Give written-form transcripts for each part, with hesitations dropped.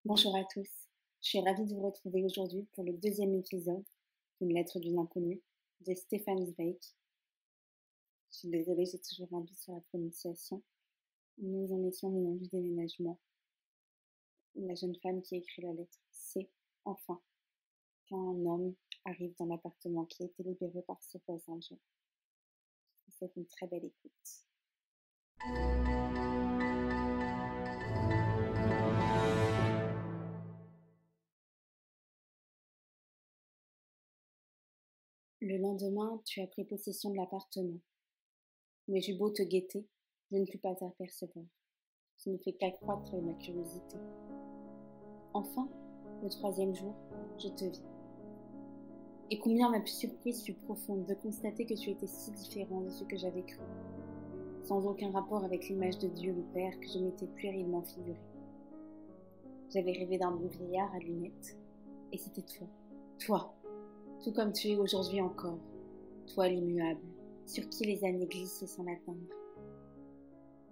Bonjour à tous, je suis ravie de vous retrouver aujourd'hui pour le deuxième épisode d'une lettre d'une inconnue de Stefan Zweig. Je suis désolée, j'ai toujours un doute sur la prononciation. Nous en étions au moment du déménagement. La jeune femme qui écrit la lettre sait, enfin, qu'un homme arrive dans l'appartement qui a été libéré par ses voisins. C'est une très belle écoute. Le lendemain, tu as pris possession de l'appartement. Mais j'eus beau te guetter, je ne pus pas t'apercevoir. Ce ne fait qu'accroître ma curiosité. Enfin, le troisième jour, je te vis. Et combien ma surprise fut profonde de constater que tu étais si différent de ce que j'avais cru, sans aucun rapport avec l'image de Dieu le Père que je m'étais puérilement figurée. J'avais rêvé d'un beau vieillard à lunettes, et c'était toi, tout comme tu es aujourd'hui encore, toi l'immuable, sur qui les années glissaient sans l'atteindre.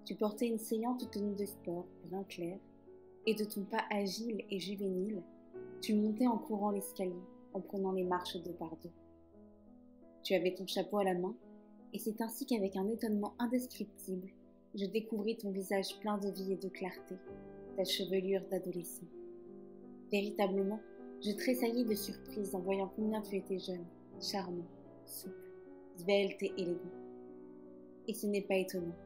Tu portais une saillante tenue de sport, brun clair, et de ton pas agile et juvénile, tu montais en courant l'escalier, en prenant les marches deux par deux. Tu avais ton chapeau à la main, et c'est ainsi qu'avec un étonnement indescriptible, je découvris ton visage plein de vie et de clarté, ta chevelure d'adolescent. Véritablement, je tressaillis de surprise en voyant combien tu étais jeune, charmant, souple, svelte et élégant. Et ce n'est pas étonnant.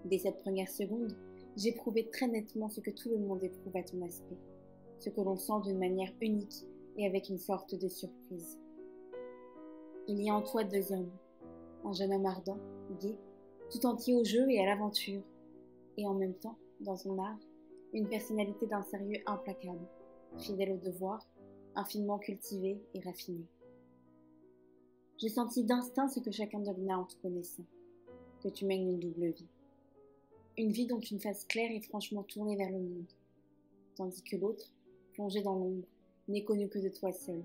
Dès cette première seconde, j'éprouvais très nettement ce que tout le monde éprouve à ton aspect, ce que l'on sent d'une manière unique et avec une sorte de surprise. Il y a en toi deux hommes, un jeune homme ardent, gai, tout entier au jeu et à l'aventure, et en même temps, dans son art, une personnalité d'un sérieux implacable, fidèle au devoir, infiniment cultivé et raffiné. Je sentis d'instinct ce que chacun devina en te connaissant, que tu mènes une double vie. Une vie dont une face claire et franchement tournée vers le monde, tandis que l'autre, plongée dans l'ombre, n'est connue que de toi seul.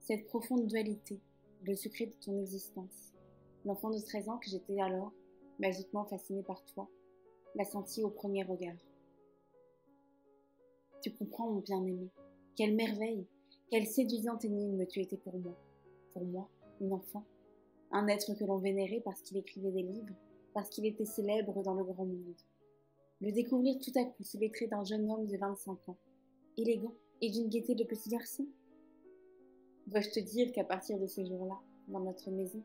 Cette profonde dualité, le secret de ton existence, l'enfant de 13 ans que j'étais alors, magiquement fasciné par toi, l'a senti au premier regard. Tu comprends, mon bien-aimé, quelle merveille, quelle séduisante énigme tu étais pour moi, une enfant, un être que l'on vénérait parce qu'il écrivait des livres, parce qu'il était célèbre dans le grand monde. Le découvrir tout à coup sous les traits d'un jeune homme de 25 ans, élégant et d'une gaieté de petit garçon. Dois-je te dire qu'à partir de ce jour-là, dans notre maison,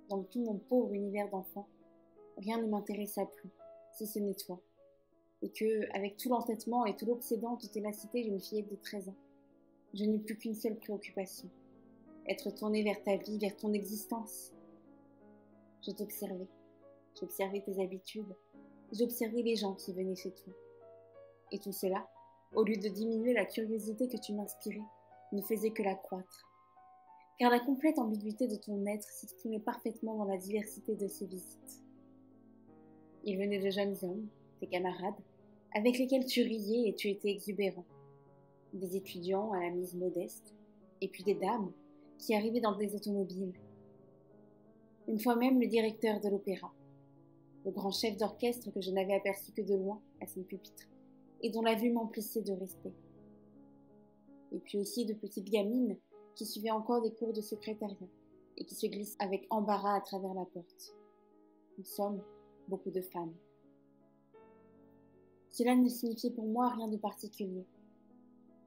dans tout mon pauvre univers d'enfant, rien ne m'intéressa plus, si ce n'est toi, et que, avec tout l'entêtement et tout l'obsédant de ténacité d'une fillette de 13 ans, je n'eus plus qu'une seule préoccupation, être tournée vers ta vie, vers ton existence. Je t'observais, j'observais tes habitudes, j'observais les gens qui venaient chez toi. Et tout cela, au lieu de diminuer la curiosité que tu m'inspirais, ne faisait que l'accroître. Car la complète ambiguïté de ton être s'exprimait parfaitement dans la diversité de ses visites. Il venait de jeunes hommes, tes camarades, avec lesquels tu riais et tu étais exubérant. Des étudiants à la mise modeste, et puis des dames qui arrivaient dans des automobiles. Une fois même le directeur de l'opéra, le grand chef d'orchestre que je n'avais aperçu que de loin à son pupitre, et dont la vue m'emplissait de respect. Et puis aussi de petites gamines qui suivaient encore des cours de secrétariat et qui se glissent avec embarras à travers la porte. Nous sommes beaucoup de femmes. Cela ne signifiait pour moi rien de particulier.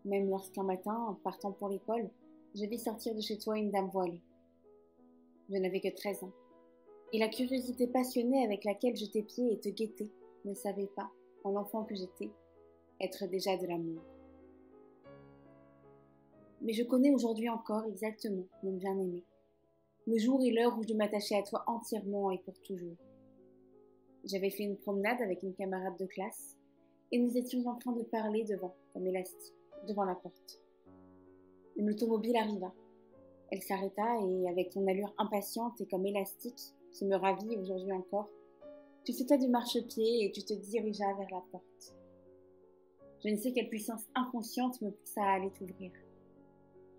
Même lorsqu'un matin, en partant pour l'école, je vis sortir de chez toi une dame voilée. Je n'avais que 13 ans, et la curiosité passionnée avec laquelle je t'épiais et te guettais ne savait pas, en l'enfant que j'étais, être déjà de l'amour. Mais je connais aujourd'hui encore exactement, mon bien-aimé, le jour et l'heure où je m'attachais à toi entièrement et pour toujours. J'avais fait une promenade avec une camarade de classe, et nous étions en train de parler comme élastique, devant la porte. Une automobile arriva. Elle s'arrêta et, avec ton allure impatiente et comme élastique, qui me ravit aujourd'hui encore, tu sautas du marchepied et tu te dirigea vers la porte. Je ne sais quelle puissance inconsciente me poussa à aller t'ouvrir.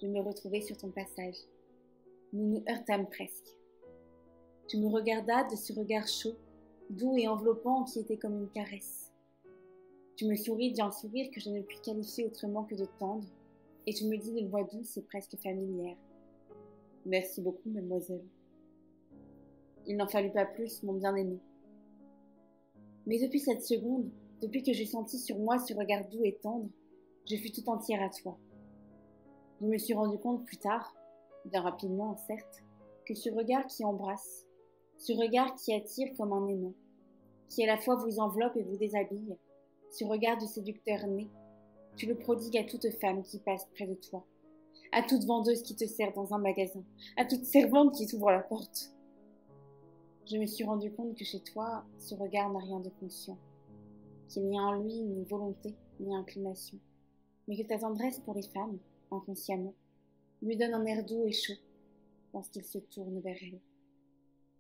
Je me retrouvai sur ton passage. Nous nous heurtâmes presque. Tu me regardas de ce regard chaud, doux et enveloppant qui était comme une caresse. Tu me souris d'un sourire que je ne puis qualifier autrement que de tendre, et tu me dis d'une voix douce et presque familière. Merci beaucoup, mademoiselle. Il n'en fallut pas plus, mon bien-aimé. Mais depuis cette seconde, depuis que j'ai senti sur moi ce regard doux et tendre, je fus tout entière à toi. Je me suis rendu compte plus tard, bien rapidement certes, que ce regard qui embrasse, ce regard qui attire comme un aimant, qui à la fois vous enveloppe et vous déshabille, ce regard de séducteur né, tu le prodigues à toute femme qui passe près de toi, à toute vendeuse qui te sert dans un magasin, à toute servante qui t'ouvre la porte. Je me suis rendu compte que chez toi, ce regard n'a rien de conscient, qu'il n'y a en lui ni volonté, ni inclination, mais que ta tendresse pour les femmes, inconsciemment, lui donne un air doux et chaud lorsqu'il se tourne vers elle.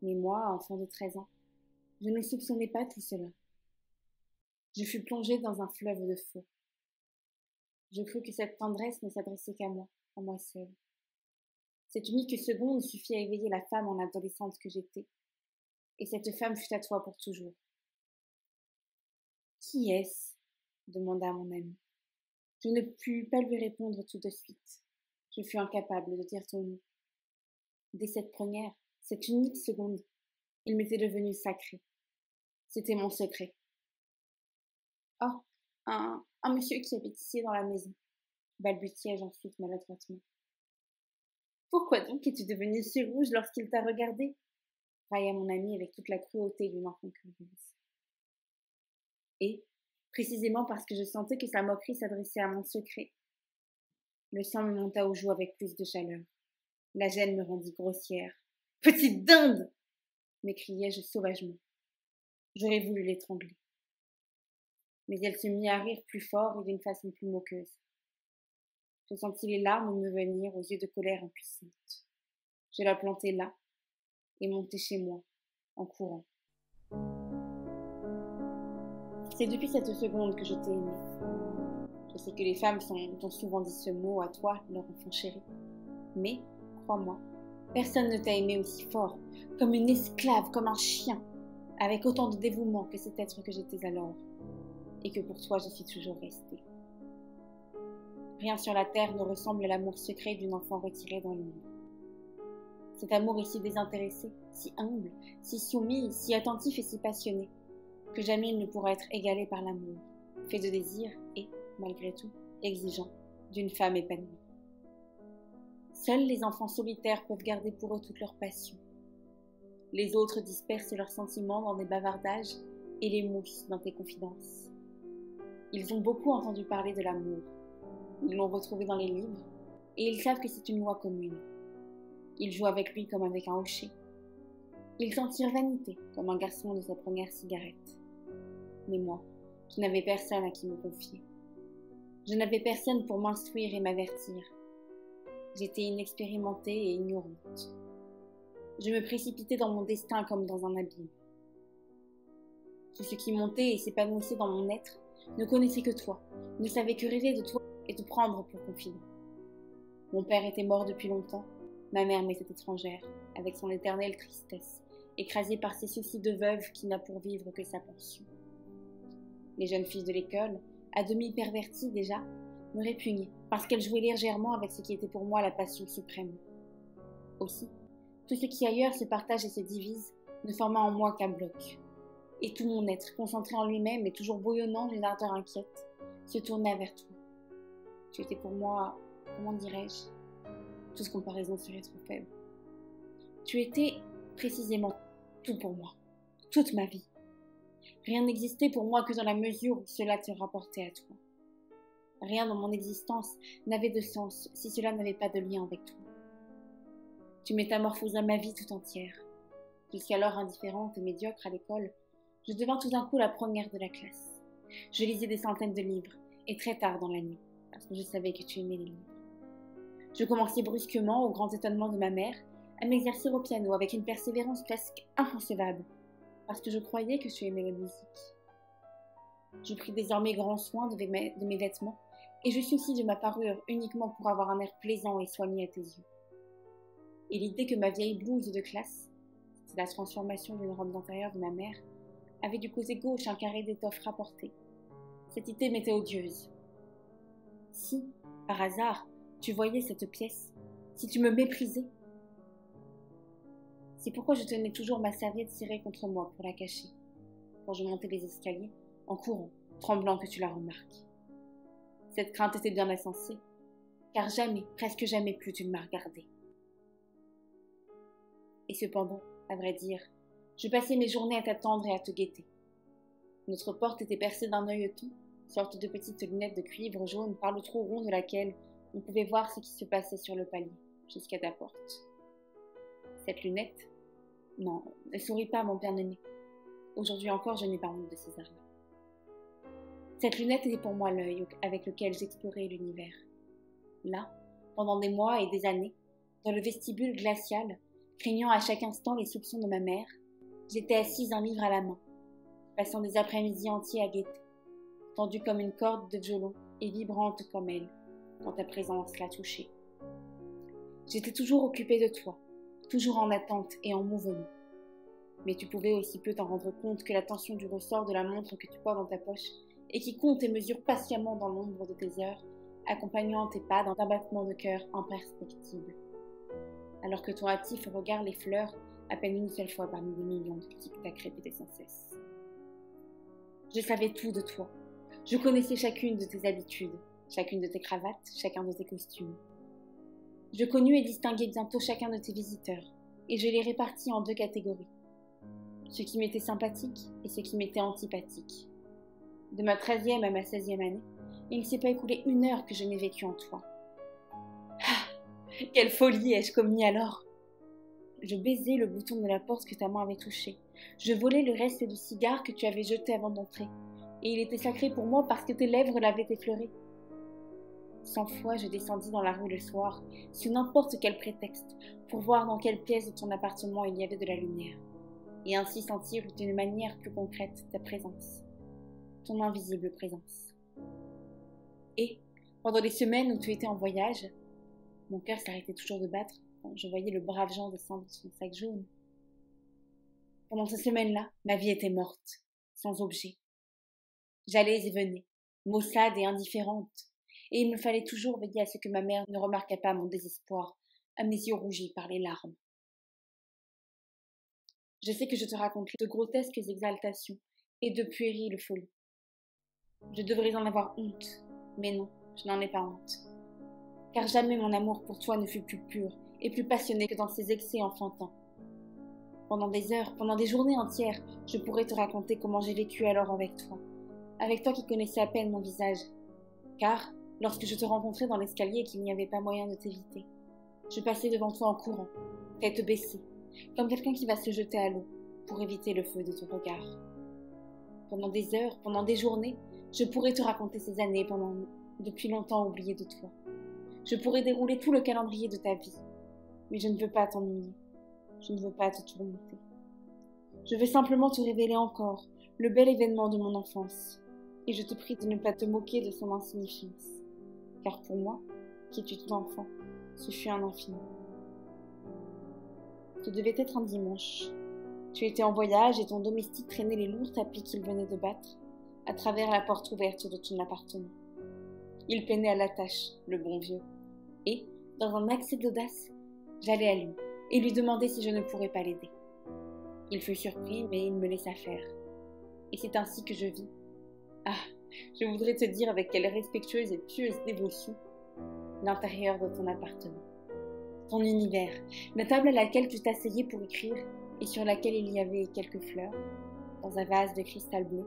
Mais moi, enfant de 13 ans, je ne soupçonnais pas tout cela. Je fus plongée dans un fleuve de feu. Je crus que cette tendresse ne s'adressait qu'à moi, à moi seule. Cette unique seconde suffit à éveiller la femme en adolescente que j'étais, et cette femme fut à toi pour toujours. Qui est-ce ? Demanda mon ami. Je ne pus pas lui répondre tout de suite. Je fus incapable de dire ton nom. Dès cette première, cette unique seconde, il m'était devenu sacré. C'était mon secret. Oh, un monsieur qui habite ici dans la maison, balbutiai-je ensuite maladroitement. Pourquoi donc es-tu devenu si rouge lorsqu'il t'a regardé ? Railla mon ami avec toute la cruauté d'une enfant curieuse. Et, précisément parce que je sentais que sa moquerie s'adressait à mon secret, le sang me monta aux joues avec plus de chaleur. La gêne me rendit grossière. « Petite dinde !» m'écriai-je sauvagement. J'aurais voulu l'étrangler. Mais elle se mit à rire plus fort et d'une façon plus moqueuse. Je sentis les larmes me venir aux yeux de colère impuissante. Je la plantai là et montai chez moi, en courant. C'est depuis cette seconde que je t'ai aimé. Je sais que les femmes t'ont souvent dit ce mot à toi, leur enfant chéri. Mais, crois-moi, personne ne t'a aimé aussi fort, comme une esclave, comme un chien, avec autant de dévouement que cet être que j'étais alors, et que pour toi je suis toujours restée. Rien sur la terre ne ressemble à l'amour secret d'une enfant retirée dans l'ombre. Cet amour est si désintéressé, si humble, si soumis, si attentif et si passionné, que jamais il ne pourra être égalé par l'amour, fait de désir et, malgré tout, exigeant, d'une femme épanouie. Seuls les enfants solitaires peuvent garder pour eux toute leur passion. Les autres dispersent leurs sentiments dans des bavardages et les moussent dans tes confidences. Ils ont beaucoup entendu parler de l'amour. Ils l'ont retrouvé dans les livres et ils savent que c'est une loi commune. Ils jouent avec lui comme avec un hocher. Ils en tirent vanité comme un garçon de sa première cigarette. Mais moi, je n'avais personne à qui me confier. Je n'avais personne pour m'instruire et m'avertir. J'étais inexpérimentée et ignorante. Je me précipitais dans mon destin comme dans un abîme. Tout ce qui montait et s'épanouissait dans mon être ne connaissait que toi, ne savait que rêver de toi et te prendre pour confident. Mon père était mort depuis longtemps, ma mère m'était étrangère, avec son éternelle tristesse, écrasée par ses soucis de veuve qui n'a pour vivre que sa pension. Les jeunes filles de l'école, à demi perverties déjà, me répugnaient, parce qu'elles jouaient légèrement avec ce qui était pour moi la passion suprême. Aussi, tout ce qui ailleurs se partage et se divise ne forma en moi qu'un bloc. Et tout mon être, concentré en lui-même et toujours bouillonnant d'une ardeur inquiète, se tourna vers toi. Tu étais pour moi, comment dirais-je, toute comparaison serait trop faible. Tu étais précisément tout pour moi, toute ma vie. Rien n'existait pour moi que dans la mesure où cela te rapportait à toi. Rien dans mon existence n'avait de sens si cela n'avait pas de lien avec toi. Tu métamorphosas ma vie tout entière. Jusqu'alors indifférente et médiocre à l'école, je devins tout d'un coup la première de la classe. Je lisais des centaines de livres, et très tard dans la nuit, parce que je savais que tu aimais les livres. Je commençai brusquement, au grand étonnement de ma mère, à m'exercer au piano avec une persévérance presque inconcevable, parce que je croyais que tu aimais la musique. Je pris désormais grand soin de mes vêtements, et je soucis de ma parure uniquement pour avoir un air plaisant et soigné à tes yeux. Et l'idée que ma vieille blouse de classe, c'est la transformation d'une robe d'intérieur de ma mère, avait du côté gauche un carré d'étoffe rapporté, Cette idée m'était odieuse. Si, par hasard, tu voyais cette pièce, si tu me méprisais, c'est pourquoi je tenais toujours ma serviette serrée contre moi pour la cacher, quand je montais les escaliers, en courant, tremblant que tu la remarques. Cette crainte était bien insensée, car jamais, presque jamais plus tu ne m'as regardé. Et cependant, à vrai dire, je passais mes journées à t'attendre et à te guetter. Notre porte était percée d'un œilleton, sorte de petite lunette de cuivre jaune par le trou rond de laquelle on pouvait voir ce qui se passait sur le palier, jusqu'à ta porte. Cette lunette, non, ne souris pas, mon bien-aimé. Aujourd'hui encore, je n'ai pas honte de ces armes. Cette lunette était pour moi l'œil avec lequel j'explorais l'univers. Là, pendant des mois et des années, dans le vestibule glacial, craignant à chaque instant les soupçons de ma mère, j'étais assise un livre à la main, passant des après-midi entiers à guetter, tendue comme une corde de violon et vibrante comme elle, quand ta présence la touchait. J'étais toujours occupée de toi, toujours en attente et en mouvement. Mais tu pouvais aussi peu t'en rendre compte que la tension du ressort de la montre que tu portes dans ta poche et qui compte et mesure patiemment dans l'ombre de tes heures, accompagnant tes pas d'un battement de cœur imperceptible. Alors que ton hâtif regarde les fleurs à peine une seule fois parmi des millions de tic-tac répétés sans cesse. Je savais tout de toi. Je connaissais chacune de tes habitudes, chacune de tes cravates, chacun de tes costumes. Je connus et distinguai bientôt chacun de tes visiteurs, et je les répartis en 2 catégories. Ceux qui m'étaient sympathiques et ceux qui m'étaient antipathiques. De ma 13e à ma 16e année, il ne s'est pas écoulé 1 heure que je n'ai vécu en toi. Ah, quelle folie ai-je commis alors! Je baisai le bouton de la porte que ta main avait touché. Je volai le reste du cigare que tu avais jeté avant d'entrer. Et il était sacré pour moi parce que tes lèvres l'avaient effleuré. 100 fois je descendis dans la rue le soir, sous n'importe quel prétexte, pour voir dans quelle pièce de ton appartement il y avait de la lumière, et ainsi sentir d'une manière plus concrète ta présence, ton invisible présence. Et, pendant les semaines où tu étais en voyage, mon cœur s'arrêtait toujours de battre quand je voyais le brave Jean descendre de son sac jaune. Pendant ces semaines-là, ma vie était morte, sans objet. J'allais et venais, maussade et indifférente, et il me fallait toujours veiller à ce que ma mère ne remarquât pas mon désespoir, à mes yeux rougis par les larmes. Je sais que je te raconte de grotesques exaltations et de puériles folies. Je devrais en avoir honte, mais non, je n'en ai pas honte. Car jamais mon amour pour toi ne fut plus pur et plus passionné que dans ces excès enfantins. Pendant des heures, pendant des journées entières, je pourrais te raconter comment j'ai vécu alors avec toi qui connaissais à peine mon visage. Car, lorsque je te rencontrais dans l'escalier et qu'il n'y avait pas moyen de t'éviter, je passais devant toi en courant, tête baissée, comme quelqu'un qui va se jeter à l'eau pour éviter le feu de ton regard. Pendant des heures, pendant des journées, je pourrais te raconter ces années depuis longtemps oubliées de toi. Je pourrais dérouler tout le calendrier de ta vie, mais je ne veux pas t'ennuyer, je ne veux pas te tourmenter. Je veux simplement te révéler encore le bel événement de mon enfance, et je te prie de ne pas te moquer de son insignifiance, car pour moi, qui étais tout enfant, ce fut un infini. Ce devait être un dimanche. Tu étais en voyage et ton domestique traînait les lourds tapis qu'il venait de battre à travers la porte ouverte de ton appartement. Il peinait à la tâche, le bon vieux, et, dans un accès d'audace, j'allai à lui et lui demandai si je ne pourrais pas l'aider. Il fut surpris, mais il me laissa faire. Et c'est ainsi que je vis. Ah, je voudrais te dire avec quelle respectueuse et pieuse dévotion l'intérieur de ton appartement. Ton univers, la table à laquelle tu t'asseyais pour écrire et sur laquelle il y avait quelques fleurs, dans un vase de cristal bleu,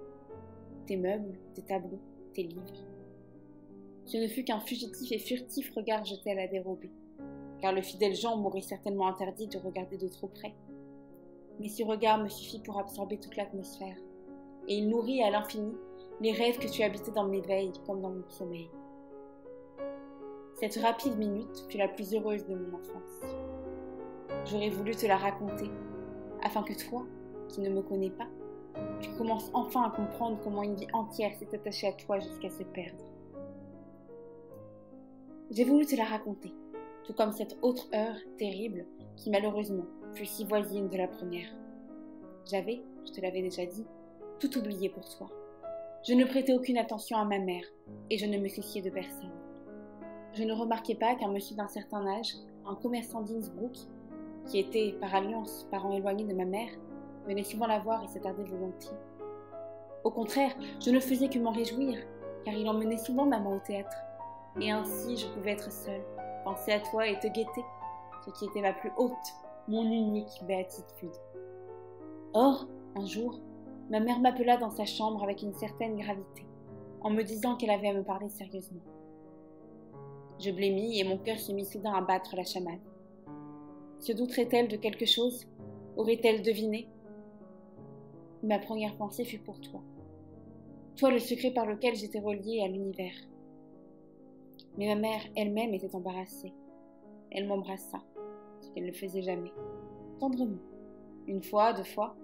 tes meubles, tes tableaux, tes livres. Ce ne fut qu'un fugitif et furtif regard jeté à la dérobée, car le fidèle Jean m'aurait certainement interdit de regarder de trop près. Mais ce regard me suffit pour absorber toute l'atmosphère, et il nourrit à l'infini les rêves que tu habitais dans mes veilles comme dans mon sommeil. Cette rapide minute fut la plus heureuse de mon enfance. J'aurais voulu te la raconter, afin que toi, qui ne me connais pas, tu commences enfin à comprendre comment une vie entière s'est attachée à toi jusqu'à se perdre. J'ai voulu te la raconter, tout comme cette autre heure terrible qui malheureusement fut si voisine de la première. J'avais, je te l'avais déjà dit, tout oublié pour toi. Je ne prêtais aucune attention à ma mère, et je ne me souciais de personne. Je ne remarquais pas qu'un monsieur d'un certain âge, un commerçant d'Innsbruck, qui était, par alliance, parent éloigné de ma mère, venait souvent la voir et s'attardait volontiers. Au contraire, je ne faisais que m'en réjouir, car il emmenait souvent maman au théâtre. Et ainsi, je pouvais être seule, penser à toi et te guetter, ce qui était ma plus haute, mon unique béatitude. Or, un jour, ma mère m'appela dans sa chambre avec une certaine gravité, en me disant qu'elle avait à me parler sérieusement. Je blêmis et mon cœur se mit soudain à battre la chamade. Se douterait-elle de quelque chose? Aurait-elle deviné? Ma première pensée fut pour toi. Toi, le secret par lequel j'étais reliée à l'univers. Mais ma mère elle-même était embarrassée. Elle m'embrassa, ce qu'elle ne faisait jamais, tendrement. Une fois, 2 fois,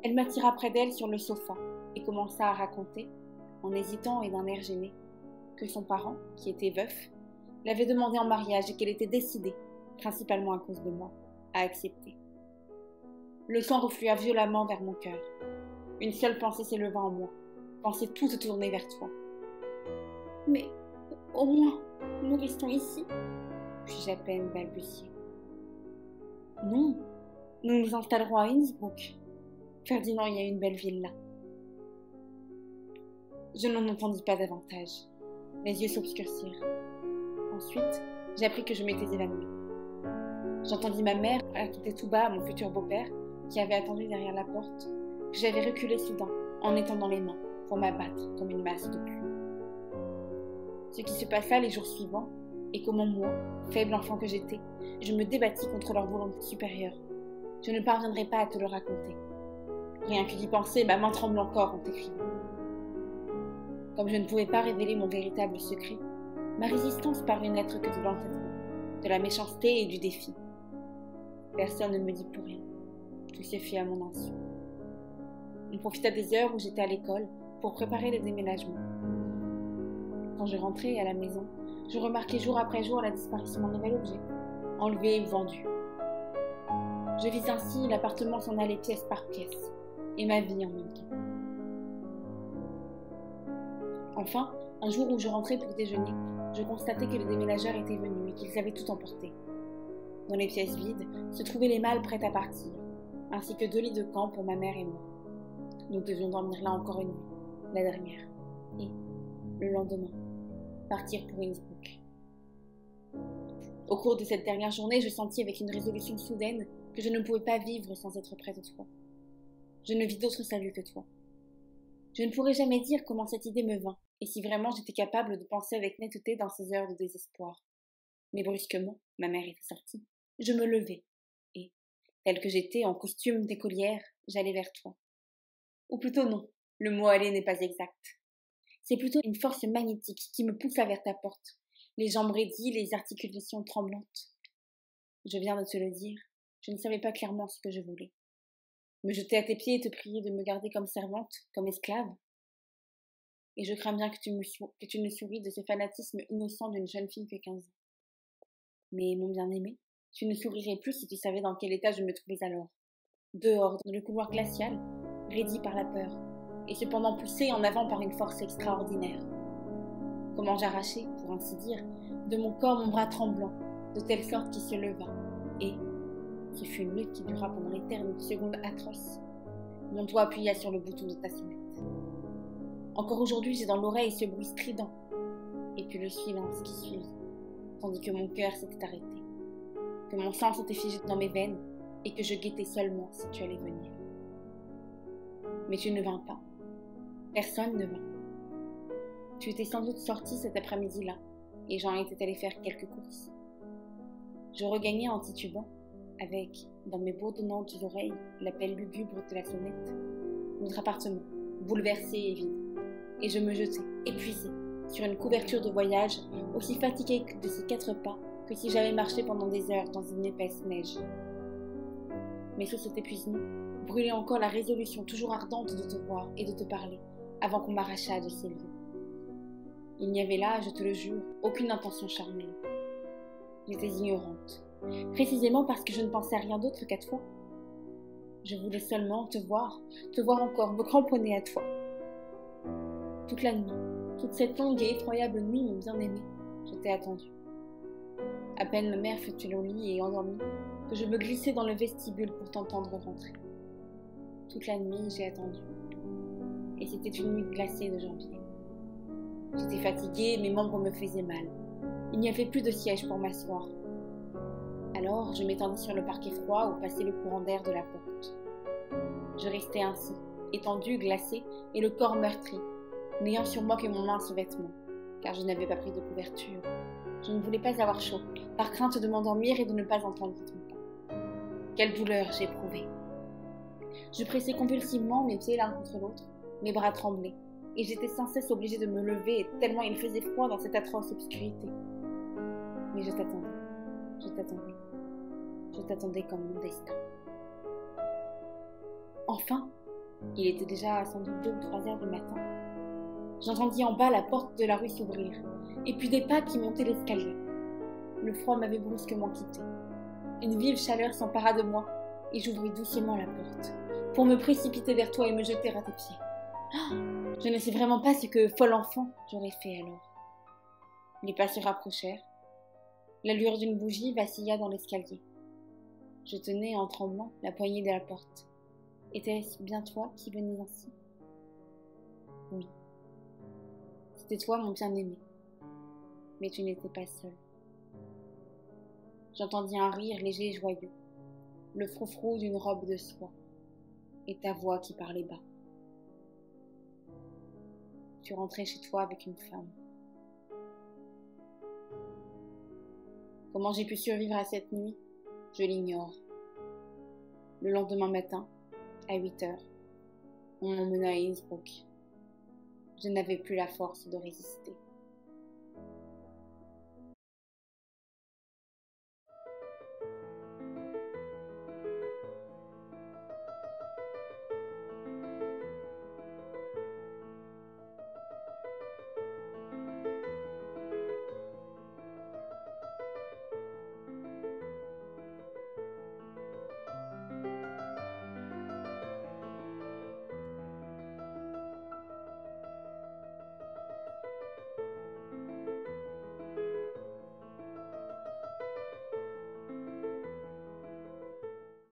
elle m'attira près d'elle sur le sofa et commença à raconter, en hésitant et d'un air gêné, que son parent, qui était veuf, l'avait demandé en mariage et qu'elle était décidée, principalement à cause de moi, à accepter. Le sang reflua violemment vers mon cœur. Une seule pensée s'éleva en moi, pensée toute tournée vers toi. Mais, au moins, nous restons ici, puis-je à peine balbutié. Non, nous nous installerons à Innsbruck. Ferdinand y a une belle ville là. Je n'en entendis pas davantage. Mes yeux s'obscurcirent. Ensuite, j'appris que je m'étais évanouie. J'entendis ma mère raconter tout bas à mon futur beau-père, qui avait attendu derrière la porte, que j'avais reculé soudain, en étendant les mains, pour m'abattre comme une masse de pluie. Ce qui se passa les jours suivants, et comment moi, faible enfant que j'étais, je me débattis contre leur volonté supérieure. Je ne parviendrai pas à te le raconter. Rien que d'y penser, ma main tremble encore en t'écrivant. Comme je ne pouvais pas révéler mon véritable secret, ma résistance parut n'être que de l'entêtement, de la méchanceté et du défi. Personne ne me dit pour rien. Tout se fit à mon insu. On profita des heures où j'étais à l'école pour préparer le déménagement. Quand je rentrais à la maison, je remarquais jour après jour la disparition d'un nouvel objet, enlevé ou vendu. Je vis ainsi l'appartement s'en aller pièce par pièce, et ma vie en même temps. Enfin, un jour où je rentrais pour déjeuner, je constatai que les déménageurs étaient venus et qu'ils avaient tout emporté. Dans les pièces vides se trouvaient les malles prêtes à partir, ainsi que 2 lits de camp pour ma mère et moi. Nous devions dormir là encore une nuit, la dernière, et, le lendemain, partir pour Innsbruck. Au cours de cette dernière journée, je sentis avec une résolution soudaine que je ne pouvais pas vivre sans être près de toi. Je ne vis d'autre salut que toi. Je ne pourrais jamais dire comment cette idée me vint, et si vraiment j'étais capable de penser avec netteté dans ces heures de désespoir. Mais brusquement, ma mère était sortie. Je me levai, et, telle que j'étais, en costume d'écolière, j'allais vers toi. Ou plutôt non, le mot aller n'est pas exact. C'est plutôt une force magnétique qui me poussa vers ta porte, les jambes raidies, les articulations tremblantes. Je viens de te le dire, je ne savais pas clairement ce que je voulais. Me jeter à tes pieds et te prier de me garder comme servante, comme esclave. Et je crains bien que tu ne souris de ce fanatisme innocent d'une jeune fille que 15 ans. Mais, mon bien-aimé, tu ne sourirais plus si tu savais dans quel état je me trouvais alors. Dehors, dans le couloir glacial, raidi par la peur, et cependant poussé en avant par une force extraordinaire. Comment j'arrachai, pour ainsi dire, de mon corps mon bras tremblant, de telle sorte qu'il se leva, et, ce fut une lutte qui dura pendant l'éternelle seconde atroce, mon doigt appuya sur le bouton de ta sonnette. Encore aujourd'hui, j'ai dans l'oreille ce bruit strident, et puis le silence qui suivit, tandis que mon cœur s'était arrêté, que mon sang s'était figé dans mes veines, et que je guettais seulement si tu allais venir. Mais tu ne vins pas. Personne ne vint. Tu étais sans doute sorti cet après-midi-là, et j'en étais allé faire quelques courses. Je regagnai en titubant, avec, dans mes bourdonnantes oreilles, l'appel lugubre de la sonnette, notre appartement, bouleversé et vide, et je me jetai, épuisée, sur une couverture de voyage, aussi fatiguée de ces 4 pas que si j'avais marché pendant des heures dans une épaisse neige. Mais sous cet épuisement, brûlait encore la résolution toujours ardente de te voir et de te parler, avant qu'on m'arrachât de ces lieux. Il n'y avait là, je te le jure, aucune intention charnelle. J'étais ignorante, précisément parce que je ne pensais à rien d'autre qu'à toi. Je voulais seulement te voir encore, me cramponner à toi. Toute la nuit, toute cette longue et effroyable nuit, mon bien-aimé, je t'ai attendu. À peine ma mère fut-elle au lit et endormie, que je me glissai dans le vestibule pour t'entendre rentrer. Toute la nuit, j'ai attendu. Et c'était une nuit glacée de janvier. J'étais fatiguée, mes membres me faisaient mal. Il n'y avait plus de siège pour m'asseoir. Alors, je m'étendis sur le parquet froid où passait le courant d'air de la porte. Je restai ainsi, étendue, glacée, et le corps meurtri, n'ayant sur moi que mon mince vêtement, car je n'avais pas pris de couverture. Je ne voulais pas avoir chaud, par crainte de m'endormir et de ne pas entendre ton pas. Quelle douleur j'éprouvais! Je pressais convulsivement mes pieds l'un contre l'autre, mes bras tremblaient, et j'étais sans cesse obligée de me lever tellement il faisait froid dans cette atroce obscurité. Mais je t'attendais, je t'attendais, je t'attendais comme mon destin. Enfin, il était déjà sans doute 2 ou 3 heures du matin. J'entendis en bas la porte de la rue s'ouvrir, et puis des pas qui montaient l'escalier. Le froid m'avait brusquement quitté. Une vive chaleur s'empara de moi, et j'ouvris doucement la porte, pour me précipiter vers toi et me jeter à tes pieds. Oh, je ne sais vraiment pas ce que, folle enfant, j'aurais fait alors. Les pas se rapprochèrent. L'allure d'une bougie vacilla dans l'escalier. Je tenais en tremblant la poignée de la porte. Était-ce bien toi qui venais ainsi? Oui. C'était toi, mon bien-aimé. Mais tu n'étais pas seul. J'entendis un rire léger et joyeux, le froufrou d'une robe de soie, et ta voix qui parlait bas. Tu rentrais chez toi avec une femme. Comment j'ai pu survivre à cette nuit, je l'ignore. Le lendemain matin, à 8 heures, on m'emmena à Innsbruck. Je n'avais plus la force de résister.